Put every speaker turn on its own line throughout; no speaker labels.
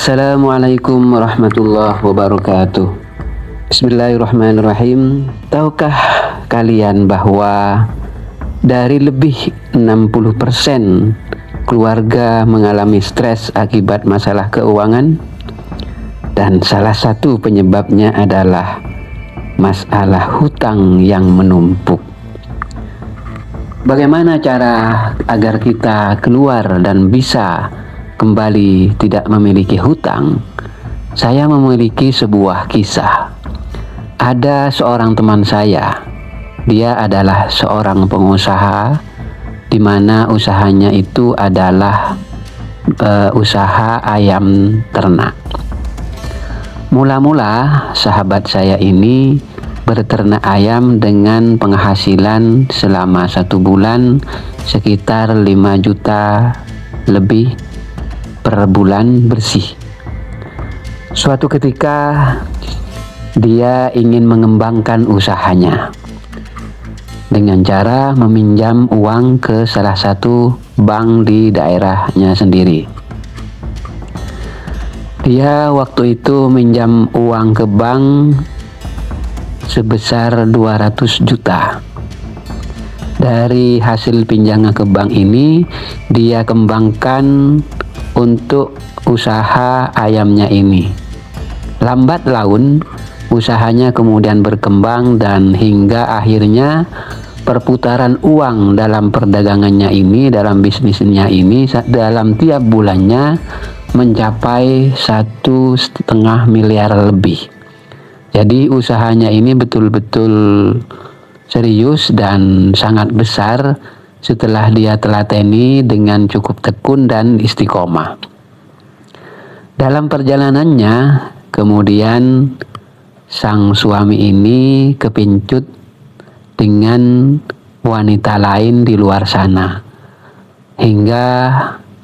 Assalamualaikum warahmatullahi wabarakatuh. Bismillahirrahmanirrahim. Tahukah kalian bahwa dari lebih 60% keluarga mengalami stres akibat masalah keuangan? Dan salah satu penyebabnya adalah masalah hutang yang menumpuk. Bagaimana cara agar kita keluar dan bisa kembali tidak memiliki hutang? Saya memiliki sebuah kisah. Ada seorang teman saya. Dia adalah seorang pengusaha di mana usahanya itu adalah usaha ayam ternak. Mula-mula sahabat saya ini berternak ayam dengan penghasilan selama 1 bulan sekitar 5 juta lebih per bulan bersih. Suatu ketika dia ingin mengembangkan usahanya dengan cara meminjam uang ke salah satu bank di daerahnya sendiri. Dia waktu itu minjam uang ke bank sebesar 200 juta. Dari hasil pinjaman ke bank ini, dia kembangkan untuk usaha ayamnya ini. Lambat laun, usahanya kemudian berkembang dan hingga akhirnya perputaran uang dalam perdagangannya ini, dalam bisnisnya ini, dalam tiap bulannya mencapai 1,5 miliar lebih. Jadi usahanya ini betul-betul serius dan sangat besar setelah dia telateni dengan cukup tekun dan istiqomah. Dalam perjalanannya, kemudian sang suami ini kepincut dengan wanita lain di luar sana. Hingga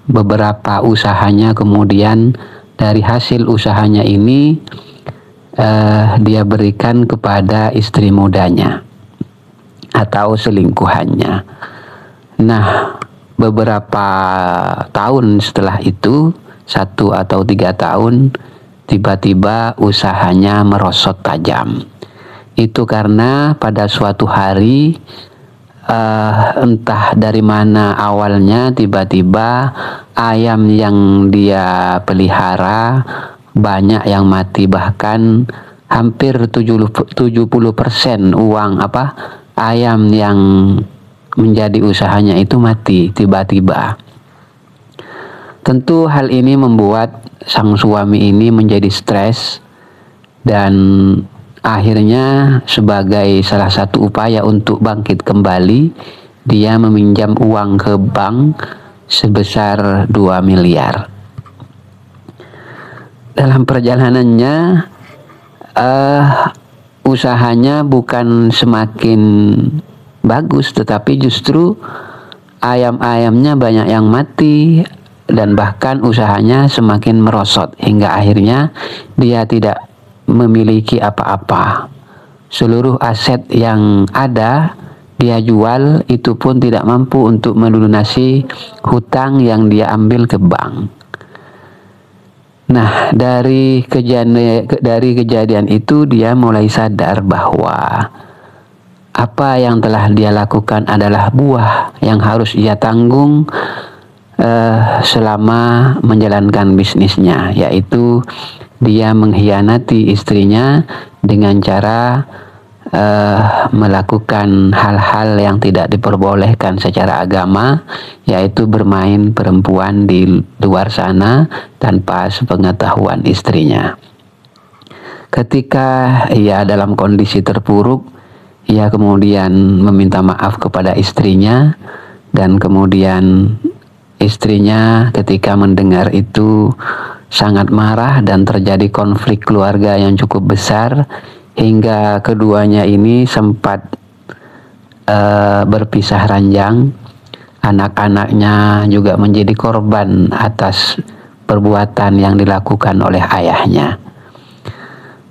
beberapa usahanya kemudian dari hasil usahanya ini dia berikan kepada istri mudanya atau selingkuhannya. Nah, beberapa tahun setelah itu, 1 atau 3 tahun, tiba-tiba usahanya merosot tajam. Itu karena pada suatu hari entah dari mana awalnya tiba-tiba ayam yang dia pelihara banyak yang mati, bahkan hampir 70% uang ayam yang menjadi usahanya itu mati tiba-tiba. Tentu hal ini membuat sang suami ini menjadi stres dan akhirnya sebagai salah satu upaya untuk bangkit kembali, dia meminjam uang ke bank sebesar 2 miliar. Dalam perjalanannya usahanya bukan semakin bagus, tetapi justru ayam-ayamnya banyak yang mati dan bahkan usahanya semakin merosot hingga akhirnya dia tidak memiliki apa-apa. Seluruh aset yang ada dia jual, itu pun tidak mampu untuk melunasi hutang yang dia ambil ke bank. Nah, dari kejadian itu dia mulai sadar bahwa apa yang telah dia lakukan adalah buah yang harus ia tanggung selama menjalankan bisnisnya, yaitu dia mengkhianati istrinya dengan cara melakukan hal-hal yang tidak diperbolehkan secara agama, yaitu bermain perempuan di luar sana tanpa sepengetahuan istrinya. Ketika ia dalam kondisi terpuruk, ia kemudian meminta maaf kepada istrinya, dan kemudian istrinya ketika mendengar itu sangat marah dan terjadi konflik keluarga yang cukup besar hingga keduanya ini sempat berpisah ranjang. Anak-anaknya juga menjadi korban atas perbuatan yang dilakukan oleh ayahnya.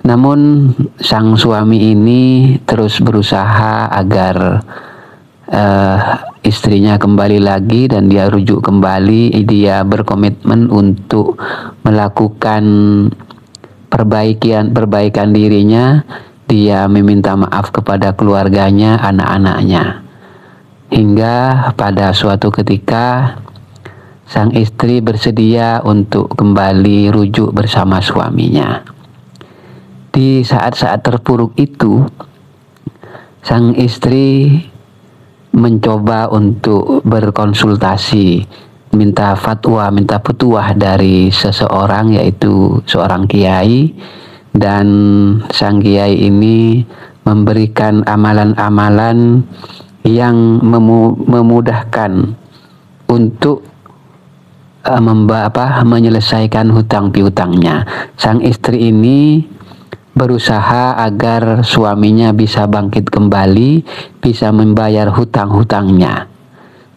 Namun sang suami ini terus berusaha agar istrinya kembali lagi dan dia rujuk kembali, dia berkomitmen untuk melakukan perbaikan dirinya. Dia meminta maaf kepada keluarganya, anak-anaknya. Hingga pada suatu ketika sang istri bersedia untuk kembali rujuk bersama suaminya. Di saat-saat terpuruk itu, sang istri mencoba untuk berkonsultasi, minta fatwa, minta petuah dari seseorang, yaitu seorang kiai, dan sang kiai ini memberikan amalan-amalan yang memudahkan untuk menyelesaikan hutang piutangnya. Sang istri ini berusaha agar suaminya bisa bangkit kembali, bisa membayar hutang-hutangnya.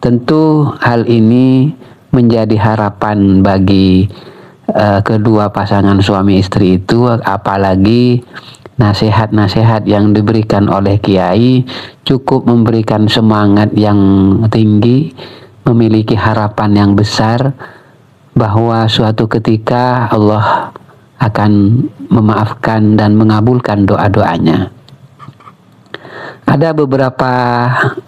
Tentu hal ini menjadi harapan bagi kedua pasangan suami istri itu, apalagi nasihat-nasihat yang diberikan oleh kiai cukup memberikan semangat yang tinggi, memiliki harapan yang besar bahwa suatu ketika Allah akan memaafkan dan mengabulkan doa-doanya. Ada beberapa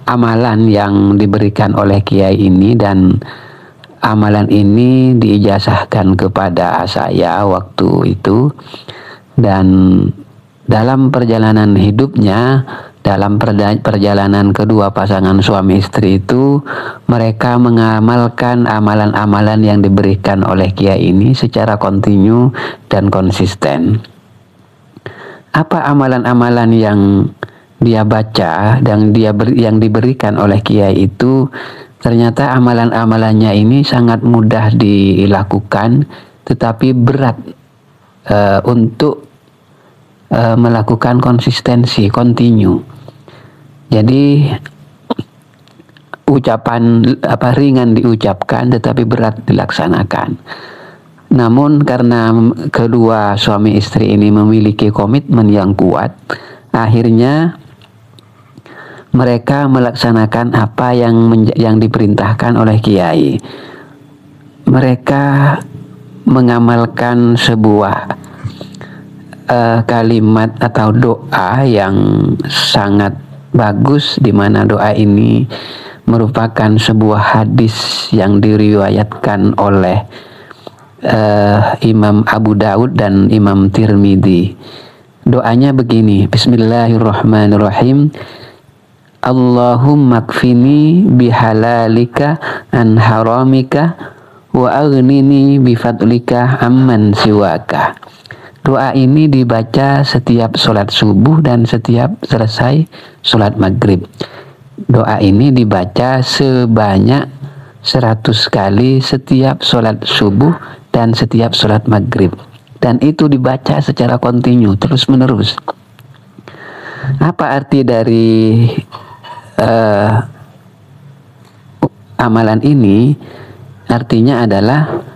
amalan yang diberikan oleh kiai ini, dan amalan ini diijazahkan kepada saya waktu itu. Dan dalam perjalanan hidupnya, dalam perjalanan kedua pasangan suami istri itu, mereka mengamalkan amalan-amalan yang diberikan oleh kiai ini secara kontinu dan konsisten. Apa amalan-amalan yang dia baca dan yang diberikan oleh kiai itu? Ternyata amalan-amalannya ini sangat mudah dilakukan, tetapi berat untuk melakukan konsistensi, kontinu. Jadi ucapan ringan diucapkan tetapi berat dilaksanakan. Namun karena kedua suami istri ini memiliki komitmen yang kuat, akhirnya mereka melaksanakan apa yang diperintahkan oleh kiai. Mereka mengamalkan sebuah kalimat atau doa yang sangat bagus, di mana doa ini merupakan sebuah hadis yang diriwayatkan oleh Imam Abu Daud dan Imam Tirmidzi. Doanya begini: Bismillahirrahmanirrahim. Allahumma kfini bihalalika an haramika wa aghnini bifadlika amman siwaka. Doa ini dibaca setiap sholat subuh dan setiap selesai sholat maghrib. Doa ini dibaca sebanyak 100 kali setiap sholat subuh dan setiap sholat maghrib. Dan itu dibaca secara kontinu, terus menerus. Apa arti dari amalan ini? Artinya adalah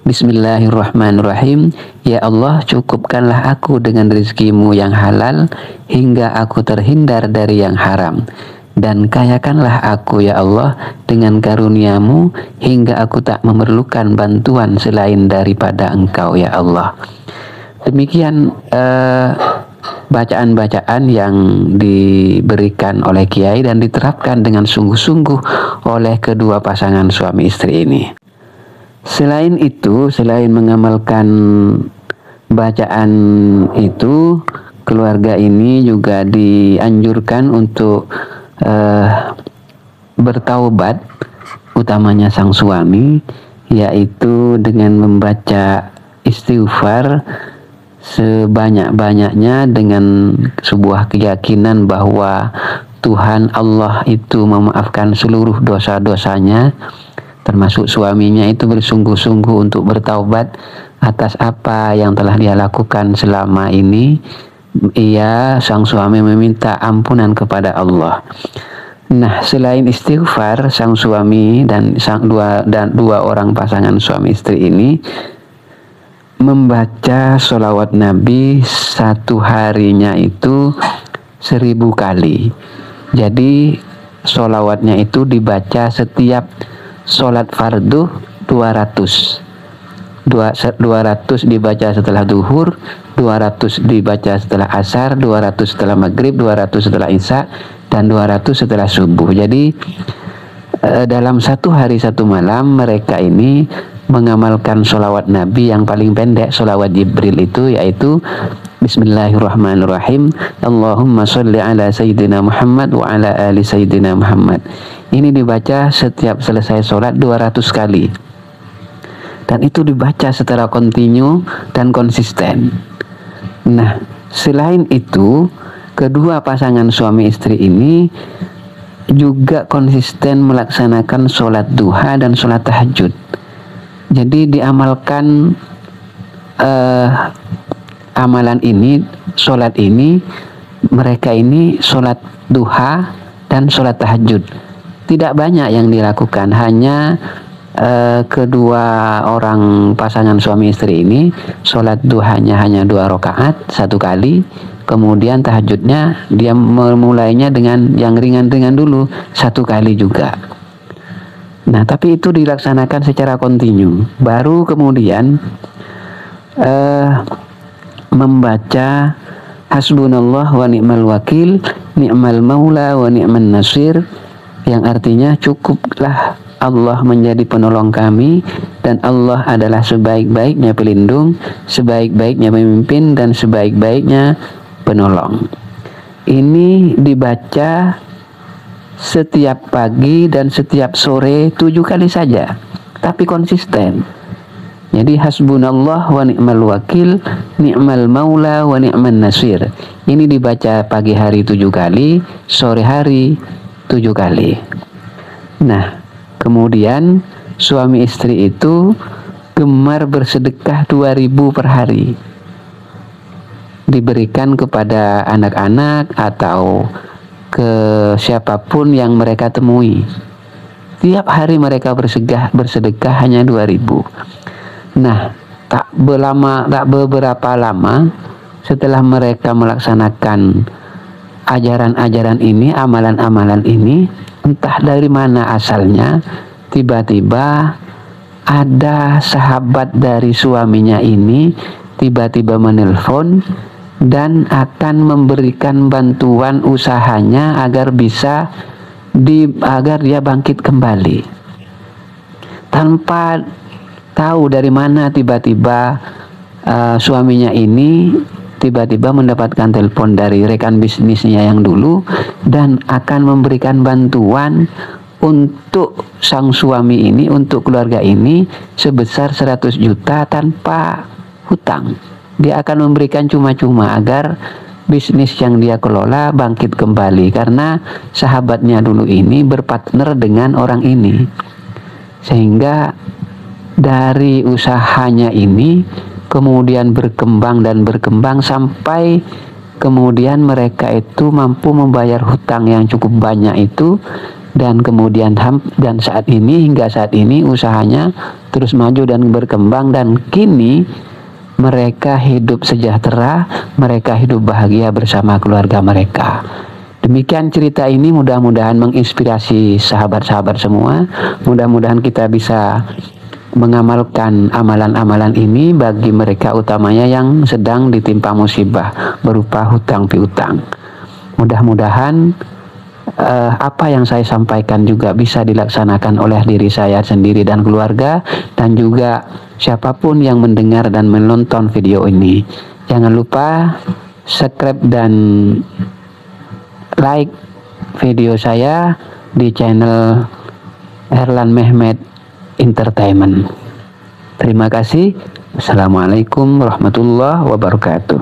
Bismillahirrahmanirrahim. Ya Allah, cukupkanlah aku dengan rezekimu yang halal hingga aku terhindar dari yang haram. Dan kayakanlah aku ya Allah dengan karuniamu hingga aku tak memerlukan bantuan selain daripada Engkau ya Allah. Demikian bacaan-bacaan yang diberikan oleh kiai dan diterapkan dengan sungguh-sungguh oleh kedua pasangan suami istri ini. Selain itu, selain mengamalkan bacaan itu, keluarga ini juga dianjurkan untuk bertaubat, utamanya sang suami, yaitu dengan membaca istighfar sebanyak-banyaknya dengan sebuah keyakinan bahwa Tuhan Allah itu memaafkan seluruh dosa-dosanya, termasuk suaminya itu bersungguh-sungguh untuk bertaubat atas apa yang telah dia lakukan selama ini. Sang suami meminta ampunan kepada Allah. Nah, selain istighfar, sang suami dan dua orang pasangan suami istri ini membaca sholawat Nabi satu harinya itu 1000 kali. Jadi Sholawatnya itu dibaca setiap sholat fardu 200. 200 dibaca setelah duhur, 200 dibaca setelah asar, 200 setelah maghrib, 200 setelah isya, dan 200 setelah subuh. Jadi dalam satu hari satu malam mereka ini mengamalkan sholawat Nabi yang paling pendek, sholawat Jibril itu, yaitu Bismillahirrahmanirrahim, Allahumma sholli ala Sayyidina Muhammad wa ala ali Sayyidina Muhammad. Ini dibaca setiap selesai sholat 200 kali. Dan itu dibaca secara kontinu dan konsisten. Nah, selain itu, kedua pasangan suami istri ini juga konsisten melaksanakan sholat duha dan sholat tahajud. Jadi diamalkan amalan ini, sholat ini, mereka ini sholat duha dan sholat tahajud. Tidak banyak yang dilakukan, hanya kedua orang pasangan suami istri ini sholat duhanya hanya 2 rakaat 1 kali, kemudian tahajudnya dia memulainya dengan yang ringan-ringan dulu 1 kali juga. Nah, tapi itu dilaksanakan secara kontinu. Baru kemudian membaca hasbunallah wa ni'mal wakil, ni'mal maula wa ni'man nasir, yang artinya cukuplah Allah menjadi penolong kami, dan Allah adalah sebaik-baiknya pelindung, sebaik-baiknya pemimpin, dan sebaik-baiknya penolong. Ini dibaca setiap pagi dan setiap sore 7 kali saja, tapi konsisten. Jadi hasbunallah wa ni'mal wakil, ni'mal maula wa ni'man nasir. Ini dibaca pagi hari 7 kali, sore hari 7 kali. Nah, kemudian suami istri itu gemar bersedekah 2.000 per hari. Diberikan kepada anak-anak atau ke siapapun yang mereka temui. Tiap hari mereka bersedekah hanya 2.000. Nah, tak beberapa lama setelah mereka melaksanakan ajaran-ajaran ini, amalan-amalan ini, entah dari mana asalnya, tiba-tiba ada sahabat dari suaminya ini tiba-tiba menelpon dan akan memberikan bantuan usahanya agar agar dia bangkit kembali. Tanpa tahu dari mana tiba-tiba suaminya ini tiba-tiba mendapatkan telepon dari rekan bisnisnya yang dulu dan akan memberikan bantuan untuk sang suami ini, untuk keluarga ini sebesar 100 juta tanpa hutang. Dia akan memberikan cuma-cuma agar bisnis yang dia kelola bangkit kembali, karena sahabatnya dulu ini berpartner dengan orang ini, sehingga dari usahanya ini kemudian berkembang dan berkembang sampai kemudian mereka itu mampu membayar hutang yang cukup banyak itu, dan kemudian hingga saat ini usahanya terus maju dan berkembang, dan kini mereka hidup sejahtera, mereka hidup bahagia bersama keluarga mereka. Demikian cerita ini, mudah-mudahan menginspirasi sahabat-sahabat semua. Mudah-mudahan kita bisa mengamalkan amalan-amalan ini bagi mereka, utamanya yang sedang ditimpa musibah berupa hutang piutang. Mudah-mudahan apa yang saya sampaikan juga bisa dilaksanakan oleh diri saya sendiri dan keluarga, dan juga siapapun yang mendengar dan menonton video ini. Jangan lupa subscribe dan like video saya di channel Erlan Mehmet Entertainment. Terima kasih. Assalamualaikum warahmatullahi wabarakatuh.